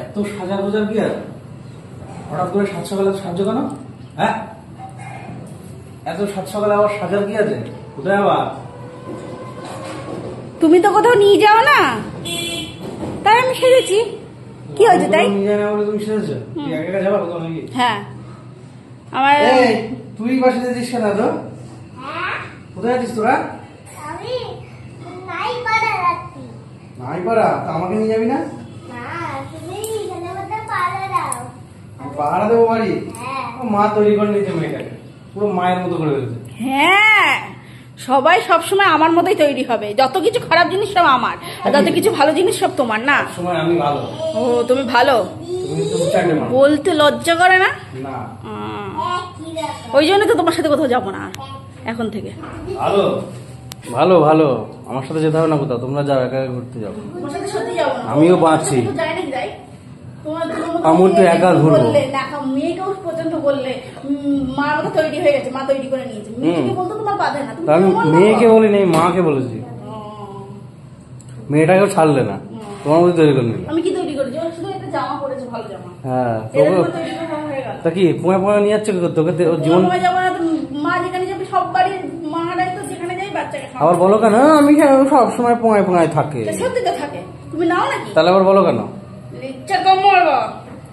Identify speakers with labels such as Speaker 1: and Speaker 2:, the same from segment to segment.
Speaker 1: এত সাজা গোজার কি আছে? হঠাৎ করে সাত সকালে সাহায্য কেন? হ্যাঁ, এত সাত সকালে আবার সাজার কি আছে? কোথায় আবার?
Speaker 2: তুমি তো কোথাও নিয়ে যাও না, তাই আমি সেজেছি। কি হয়েছে তাই?
Speaker 1: নিয়ে যায় না বলে তুমি সেজেছো? কি একা একা যাবা কোথাও নাকি?
Speaker 2: হ্যাঁ, আমার
Speaker 1: তুই বাসে যাচ্ছিস কেন? তো কোথায় আছিস তোরা? নাই পারা, তা আমাকে নিয়ে যাবি না? পাহারা দেবো বাড়ি? মা তৈরি করে নিয়েছে মেয়েটাকে, পুরো মায়ের মতো করে ফেলেছে।
Speaker 2: হ্যাঁ, সবাই সবসময় আমার মতোই তৈরি হবে। যত কিছু খারাপ জিনিস সব আমার, আর যত কিছু ভালো জিনিস সব তোমার না।
Speaker 1: সময় আমি ভালো।
Speaker 2: ও, তুমি ভালো বলতে লজ্জা করে না?
Speaker 1: না,
Speaker 2: ওই জন্য তো তোমার সাথে কোথাও যাবো না এখন থেকে।
Speaker 1: ভালো ভালো ভালো, আমার সাথে যেতে হবে না কোথাও, তোমরা যাও, একা একা ঘুরতে যাও। আমিও বাঁচি, আমি তো একা ঘুরবো।
Speaker 2: মেয়েকেও পর্যন্ত বললে মার মতো তৈরি হয়ে গেছে, মা তৈরি করে নিয়েছে। মেয়েকে বলতে তোমার বাধে না?
Speaker 1: আমি মেয়েকে বলি নেই, মাকে বলেছি। মেয়েটাকেও ছাড়লে না, তোমার মধ্যে তৈরি করে নিলে।
Speaker 2: আমি কি তৈরি করেছি? শুধু একটা জামা পরেছে, ভালো জামা।
Speaker 1: হ্যাঁ, তা কি পোয়া পোয়া নিয়ে যাচ্ছে তোকে? জীবন
Speaker 2: মা যেখানে যাবে, সব বাড়ির মারাই তো যেখানে যাই বাচ্চাকে।
Speaker 1: আবার বলো কেন আমি সব সময় পোঙায় পোঙায় থাকে?
Speaker 2: সত্যি তো থাকে, তুমি নাও নাকি?
Speaker 1: তাহলে আবার বলো কেন?
Speaker 2: ইচ্ছা কম মরবো।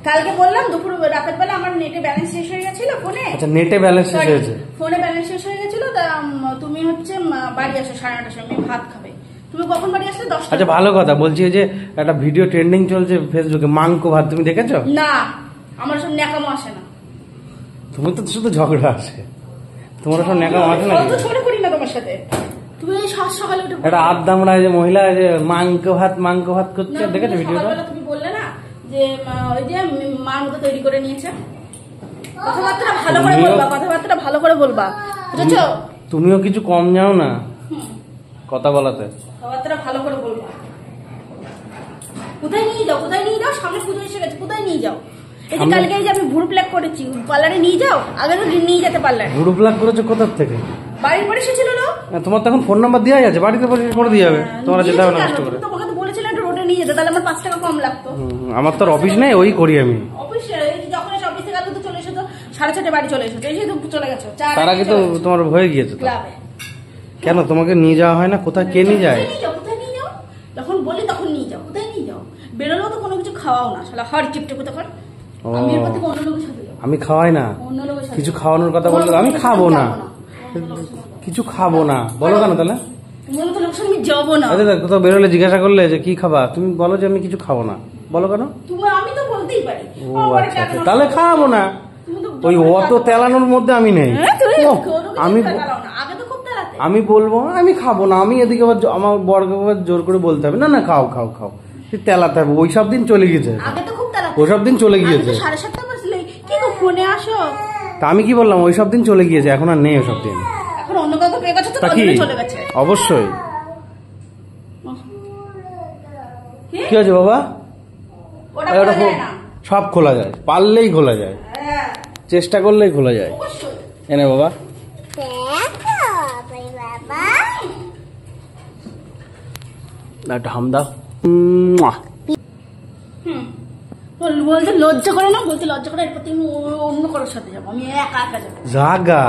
Speaker 2: কালকে বললাম দুপুর রাতের বেলা আমার নেটে ব্যালেন্স শেষ হয়ে গেছিল ফোনে।
Speaker 1: আচ্ছা, নেটে ব্যালেন্স শেষ হয়েছে?
Speaker 2: ফোনে ব্যালেন্স শেষ হয়ে গেছিল, তা তুমি হচ্ছে বাড়ি আসো 9:30টার সময়, ভাত খাবে। তুমি কখন বাড়ি আসলে? 10টা।
Speaker 1: আচ্ছা, ভালো কথা বলছি, যে একটা ভিডিও ট্রেন্ডিং চলছে ফেসবুকে, মাংকো ভাত, তুমি দেখেছো?
Speaker 2: না, আমার সব ন্যাকামো আসে না।
Speaker 1: তুমি তো শুধু ঝগড়া আসে, তোমার সব ন্যাকামো আসে না?
Speaker 2: ছোট করি না তোমার সাথে। তুমি সাত সকালে উঠে
Speaker 1: একটা আদ্দামরা যে মহিলা যে মাংকো ভাত করছে, দেখেছো ভিডিওটা?
Speaker 2: তুমি বললে না যে ওই যে মার মতো তৈরি করে নিয়েছে। কথাবার্তা ভালো করে বলবা, কথাবার্তা ভালো করে বলবা, বুঝেছো?
Speaker 1: তুমিও কিছু কম যাও না কথা বলাতে।
Speaker 2: কথাবার্তা ভালো করে বলবা। কোথায় নিয়ে যাও? কোথায় নিয়ে যাও? সামনে পুজো এসে গেছে, কোথায় নিয়ে যাও? এই যে কালকে যে আমি ভুরু প্লাক করেছি, পার্লারে নিয়ে যাও। আগে তো নিয়ে যেতে পারলে।
Speaker 1: ভুরু প্লাক করেছো কোথার থেকে?
Speaker 2: বাড়ির পরে এসেছিল না?
Speaker 1: তোমার তখন ফোন নাম্বার দেওয়া আছে, বাড়িতে করে দিয়ে যাবে, তোমার যেতে হবে না কষ্ট করে।
Speaker 2: তোমাকে তো বলেছিলাম একটু রোডে নিয়ে যেতে, তাহলে আমার 5 টাকা কম লাগতো।
Speaker 1: আমার তো অফিস নেই, ওই করি আমি।
Speaker 2: অফিস যখন অফিস থেকে তো চলে এসেছো 6:30 বাড়ি চলে এসেছো, এসে তো চলে গেছো।
Speaker 1: তার আগে তো তোমার হয়ে গিয়েছে তো। কেন তোমাকে নিয়ে যাওয়া হয় না? কোথায় কে নিয়ে যায়?
Speaker 2: কোথায় নিয়ে যাও? যখন বলি তখন নিয়ে যাও। কোথায় নিয়ে যাও? বেরোলেও তো কোনো কিছু খাওয়াও না, শালা হর চিপটে কোথাও। আমি এর প্রতি অন্য লোকের সাথে যাও।
Speaker 1: আমি খাওয়াই না? কিছু খাওয়ানোর কথা বললে আমি খাবো না, কিছু খাবো না বলো কেন? তাহলে
Speaker 2: আমি যাবো না।
Speaker 1: কোথাও বেরোলে জিজ্ঞাসা করলে যে কি খাবা, তুমি বলো যে আমি কিছু খাবো না, বলো কেন?
Speaker 2: আমি তো বলতেই পারি।
Speaker 1: ও আচ্ছা, তাহলে খাবো না। ওই অত তেলানোর মধ্যে আমি নেই। আমি বলবো আমি খাবো না, আমি এদিকে আমার বরকে জোর করে বলতে হবে না না খাও খাও খাও, তেলাতে হবে। ওই সব দিন চলে গিয়েছে, ওইসব দিন চলে গিয়েছে।
Speaker 2: 7:30 বাজলে কি গো ফোনে আসো?
Speaker 1: তা আমি কি বললাম, ওইসব দিন চলে গিয়েছে, এখন আর নেই ওইসব দিন।
Speaker 2: এখন অন্য কাউকে পেয়ে গেছে তো, চলে গেছে।
Speaker 1: অবশ্যই। কি আছে বাবা? সব খোলা যায়, পারলেই খোলা যায়, চেষ্টা করলেই খোলা যায়। এনে বাবা, একটা হাম দাও।
Speaker 2: বলতে লজ্জা করে না? বলতে লজ্জা করে, এরপর তুমি অন্য কারোর সাথে যাবো, আমি একা একা যাবো।
Speaker 1: জাগা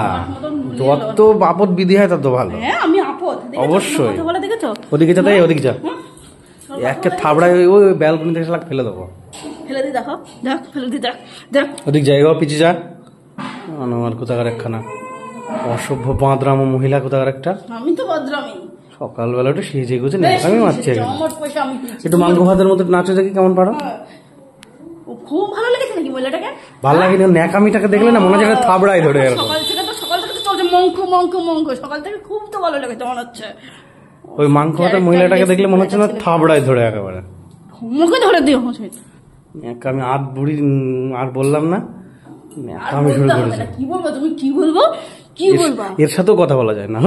Speaker 1: যত আপদ বিধি হয় তত ভালো।
Speaker 2: হ্যাঁ, আমি আপদ
Speaker 1: অবশ্যই।
Speaker 2: কথা বলে দেখেছো?
Speaker 1: ওদিকে যা, তাই ওদিকে যা, একটা থাবড়ায় ওই ব্যালকনি থেকে ফেলে দেবো।
Speaker 2: ফেলে দি, দেখো দেখ, ফেলে দি, দেখ দেখ।
Speaker 1: ওদিক জায়গা পিছিয়ে যা। আমার কোথাকার একখানা অসভ্য বাঁদরাম মহিলা, কোথাকার একটা। আমি তো বাঁদরামি। সকালবেলা একটু সেজে গুজে আমি মারছি, একটু মাংস ভাতের মতো নাচো, দেখি কেমন পারো।
Speaker 2: খুব ভালো লেগেছে নাকি মহিলাটাকে?
Speaker 1: ভালো লাগে না? ন্যাকামিটাকে দেখলে না মনে হচ্ছে থাবড়াই ধরে।
Speaker 2: সকাল থেকে তো চলছে মঙ্ক মঙ্ক মঙ্ক, সকাল থেকে খুব তো ভালো লেগেছে মনে হচ্ছে।
Speaker 1: ওই মাংস ভাতের মহিলাটাকে দেখলে মনে হচ্ছে না থাবড়াই ধরে একেবারে
Speaker 2: মুখে ধরে দিও।
Speaker 1: আমি আধ বুড়ি আর বললাম না, আমি শুরু করেছি।
Speaker 2: কি বলবো? তুমি কি বলবো? কি বলবা?
Speaker 1: এর সাথেও কথা বলা যায় না।